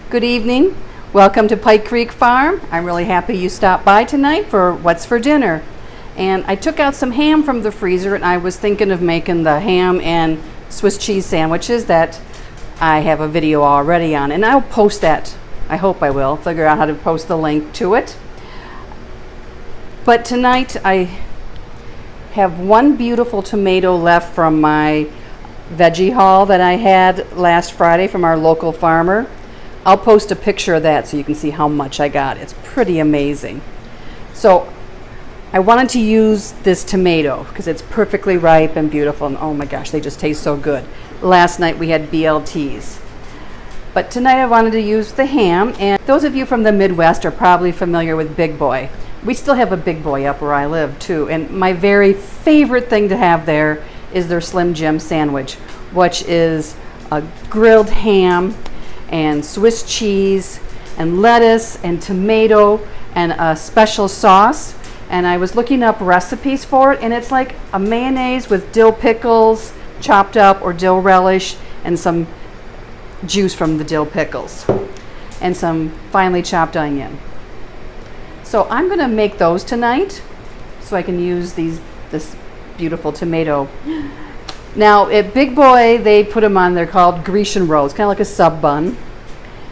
Good evening. Welcome to Pike Creek Farm. I'm really happy you stopped by tonight for What's for Dinner. And I took out some ham from the freezer and I was thinking of making the ham and Swiss cheese sandwiches that I have a video already on. And I'll post that. I hope I will figure out how to post the link to it. But tonight I have one beautiful tomato left from my veggie haul that I had last Friday from our local farmer. I'll post a picture of that so you can see how much I got. It's pretty amazing. So I wanted to use this tomato because it's perfectly ripe and beautiful, and oh my gosh, they just taste so good. Last night we had BLTs. But tonight I wanted to use the ham, and those of you from the Midwest are probably familiar with Big Boy. We still have a Big Boy up where I live too, and my very favorite thing to have there is their Slim Jim sandwich, which is a grilled ham and Swiss cheese and lettuce and tomato and a special sauce. And I was looking up recipes for it, and it's like a mayonnaise with dill pickles chopped up or dill relish and some juice from the dill pickles and some finely chopped onion. So I'm going to make those tonight so I can use this beautiful tomato. Now at Big Boy, they put them on, they're called Grecian rolls, kind of like a sub bun.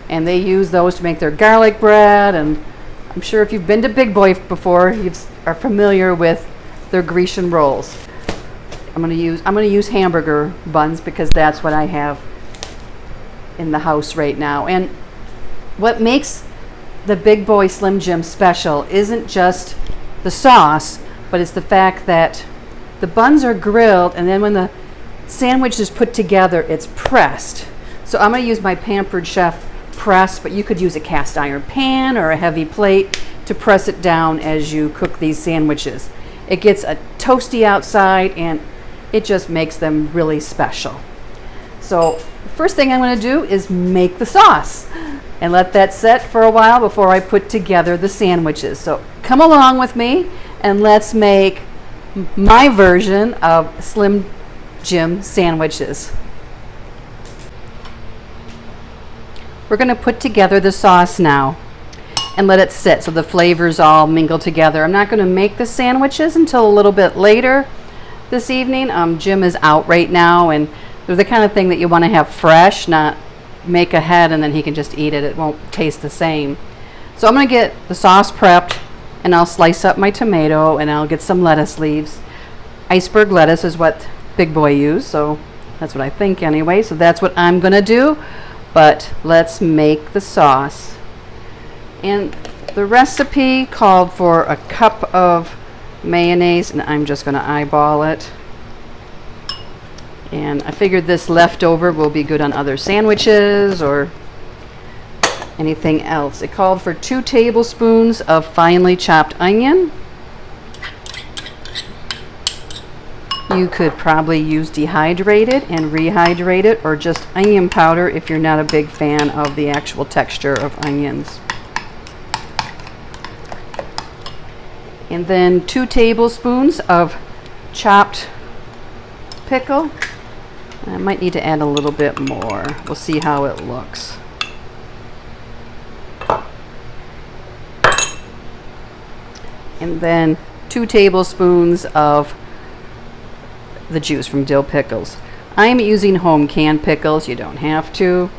And they use those to make their garlic bread. And I'm sure if you've been to Big Boy before, you are familiar with their Grecian rolls. I'm going to use hamburger buns because that's what I have in the house right now. And what makes the Big Boy Slim Jim special isn't just the sauce, but it's the fact that the buns are grilled, and then when the sandwich is put together, it's pressed. So I'm going to use my Pampered Chef press, but you could use a cast iron pan or a heavy plate to press it down as you cook these sandwiches. It gets a toasty outside, and it just makes them really special. So the first thing I'm going to do is make the sauce and let that set for a while before I put together the sandwiches. So come along with me and let's make my version of Slim Jim sandwiches. We're going to put together the sauce now and let it sit so the flavors all mingle together. I'm not going to make the sandwiches until a little bit later this evening. Jim is out right now, and they're the kind of thing that you want to have fresh, not make ahead and then he can just eat it. It won't taste the same. So I'm going to get the sauce prepped, and I'll slice up my tomato, and I'll get some lettuce leaves. Iceberg lettuce is what Big Boy used, so that's what I think anyway. So that's what I'm going to do. But let's make the sauce. And the recipe called for a cup of mayonnaise, and I'm just going to eyeball it. And I figured this leftover will be good on other sandwiches or anything else. It called for 2 tablespoons of finely chopped onion. You could probably use dehydrated and rehydrate it, or just onion powder if you're not a big fan of the actual texture of onions. And then 2 tablespoons of chopped pickle. I might need to add a little bit more. We'll see how it looks. And then 2 tablespoons of the juice from dill pickles. I'm using home canned pickles. You don't have to.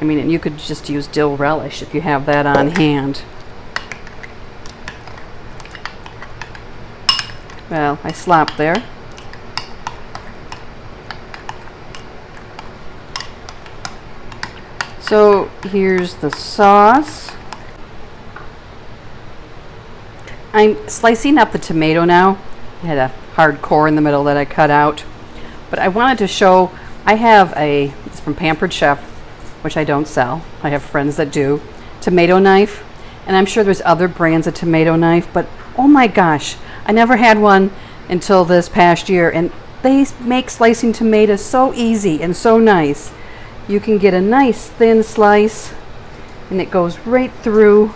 I mean, and you could just use dill relish if you have that on hand. Well, I slopped there. So here's the sauce. I'm slicing up the tomato now. I had a hard core in the middle that I cut out. But I wanted to show, it's from Pampered Chef, which I don't sell. I have friends that do. Tomato knife. And I'm sure there's other brands of tomato knife, but oh my gosh, I never had one until this past year. And they make slicing tomatoes so easy and so nice. You can get a nice thin slice, and it goes right through.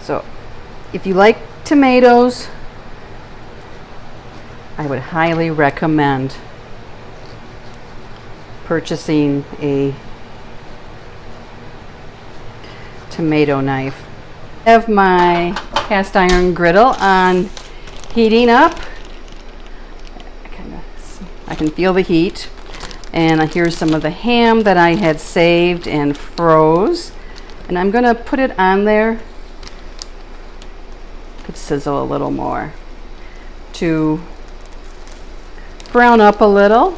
So if you like tomatoes, I would highly recommend purchasing a tomato knife. I have my cast iron griddle on heating up. I can feel the heat. And here's some of the ham that I had saved and froze. And I'm going to put it on there. Could sizzle a little more to brown up a little.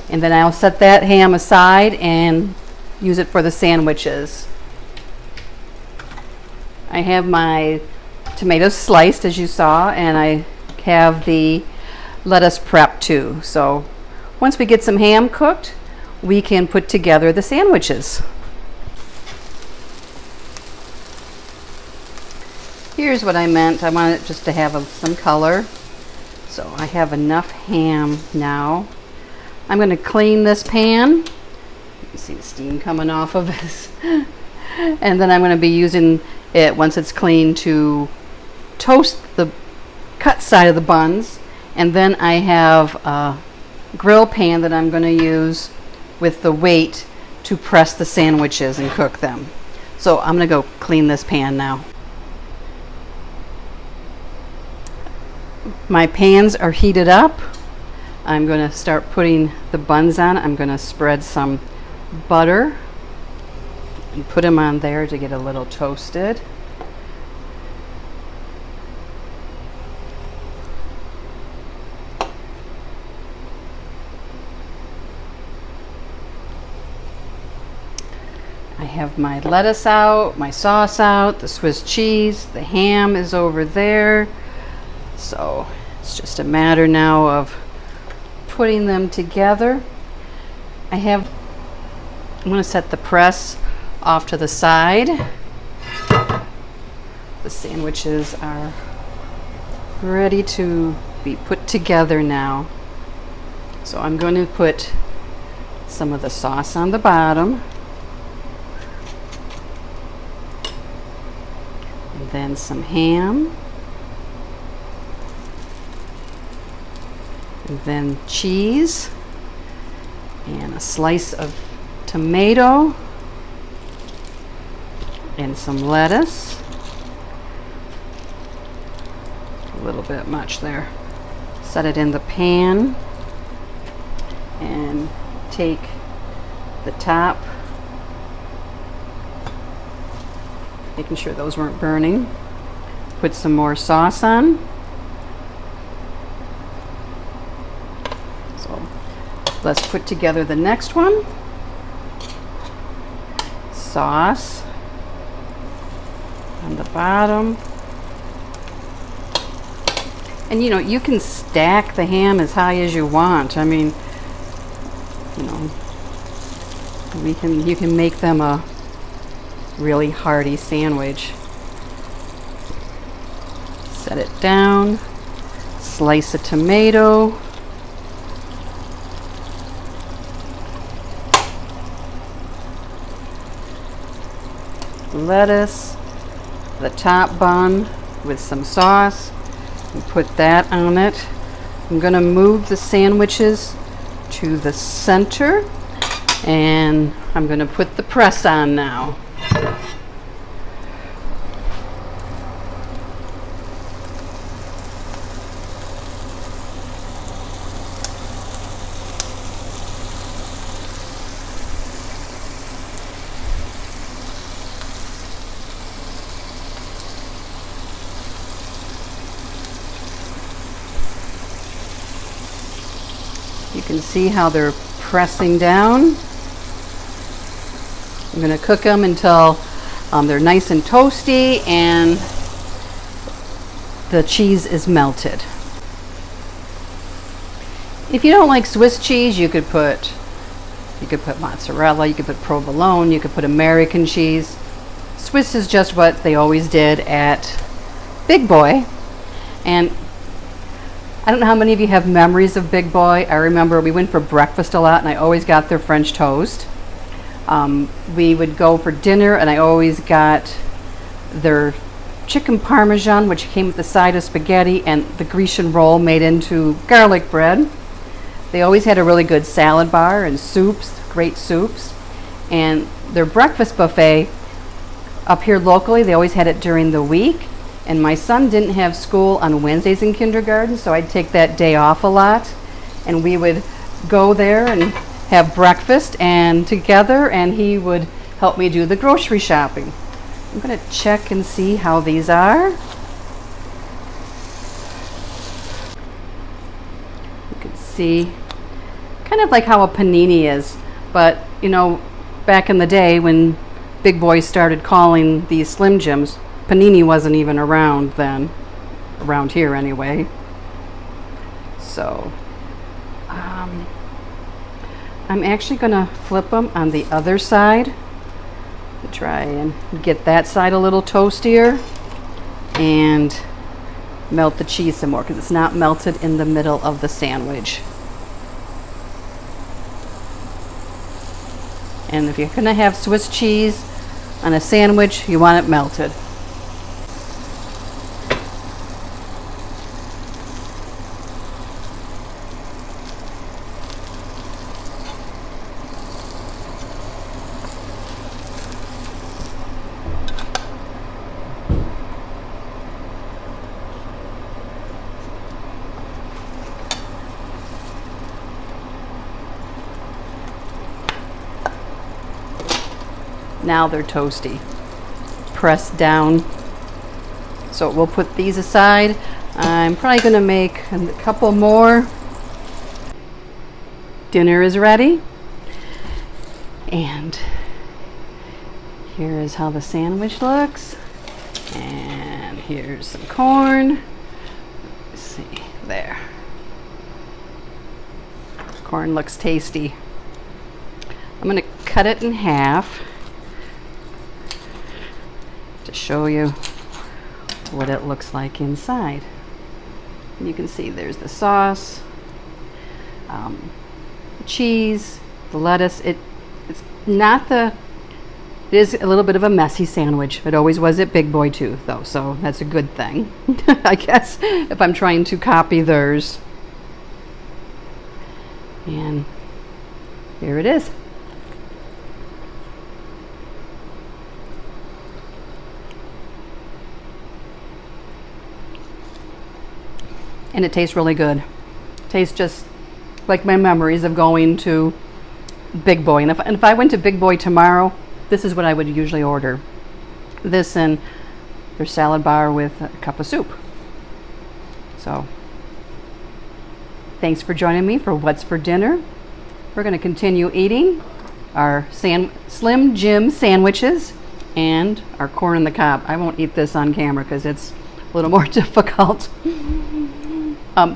And then I'll set that ham aside and use it for the sandwiches. I have my tomatoes sliced, as you saw, and I have the lettuce prepped too. So once we get some ham cooked, we can put together the sandwiches. Here's what I meant. I want it just to have some color. So I have enough ham now. I'm going to clean this pan. You can see the steam coming off of this. And then I'm going to be using it once it's clean to toast the cut side of the buns. And then I have a grill pan that I'm going to use with the weight to press the sandwiches and cook them. So I'm going to go clean this pan now. My pans are heated up. I'm going to start putting the buns on. I'm going to spread some butter and put them on there to get a little toasted. I have my lettuce out, my sauce out, the Swiss cheese, the ham is over there. So it's just a matter now of putting them together. I'm going to set the press off to the side. The sandwiches are ready to be put together now. So I'm going to put some of the sauce on the bottom. And then some ham. And then cheese. And a slice of tomato. And some lettuce. A little bit much there. Set it in the pan. And take the top. Making sure those weren't burning. Put some more sauce on. So let's put together the next one. Sauce on the bottom. And you know, you can stack the ham as high as you want. I mean, you know, you can make them a really hearty sandwich. Set it down, slice a tomato, lettuce, the top bun with some sauce, and put that on it. I'm going to move the sandwiches to the center, and I'm going to put the press on now. You can see how they're pressing down. I'm going to cook them until they're nice and toasty and the cheese is melted. If you don't like Swiss cheese, you could put mozzarella, you could put provolone, you could put American cheese. Swiss is just what they always did at Big Boy. And I don't know how many of you have memories of Big Boy. I remember we went for breakfast a lot and I always got their French toast. We would go for dinner and I always got their chicken parmesan, which came with the side of spaghetti, and the Grecian roll made into garlic bread. They always had a really good salad bar and soups, great soups. And their breakfast buffet up here locally, they always had it during the week. And my son didn't have school on Wednesdays in kindergarten, so I'd take that day off a lot. And we would go there and have breakfast and together, and he would help me do the grocery shopping. I'm going to check and see how these are. You can see kind of like how a panini is, but you know, back in the day when big boys started calling these Slim Jims, panini wasn't even around then, around here anyway. So I'm actually going to flip them on the other side to try and get that side a little toastier and melt the cheese some more because it's not melted in the middle of the sandwich. And if you're going to have Swiss cheese on a sandwich, you want it melted. Now they're toasty. Press down. So we'll put these aside. I'm probably going to make a couple more. Dinner is ready. And here is how the sandwich looks. And here's some corn. Let's see, there. Corn looks tasty. I'm going to cut it in half to show you what it looks like inside. And you can see there's the sauce, the cheese, the lettuce. It's not the, it is a little bit of a messy sandwich. It always was at Big Boy too, though, so that's a good thing, I guess, if I'm trying to copy theirs. And here it is. And it tastes really good. Tastes just like my memories of going to Big Boy. And if I went to Big Boy tomorrow, this is what I would usually order. This and their salad bar with a cup of soup. So, thanks for joining me for What's for Dinner. We're going to continue eating our Slim Jim sandwiches and our corn on the cob. I won't eat this on camera because it's a little more difficult.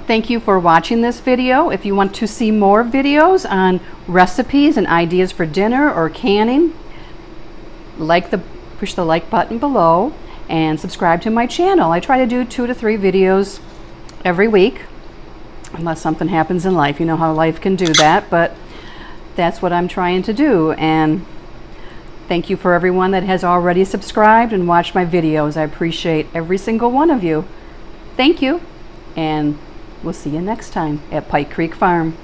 Thank you for watching this video. If you want to see more videos on recipes and ideas for dinner or canning, push the like button below and subscribe to my channel. I try to do 2 to 3 videos every week, unless something happens in life. You know how life can do that, but that's what I'm trying to do. And thank you for everyone that has already subscribed and watched my videos. I appreciate every single one of you. Thank you, and we'll see you next time at Pike Creek Farm.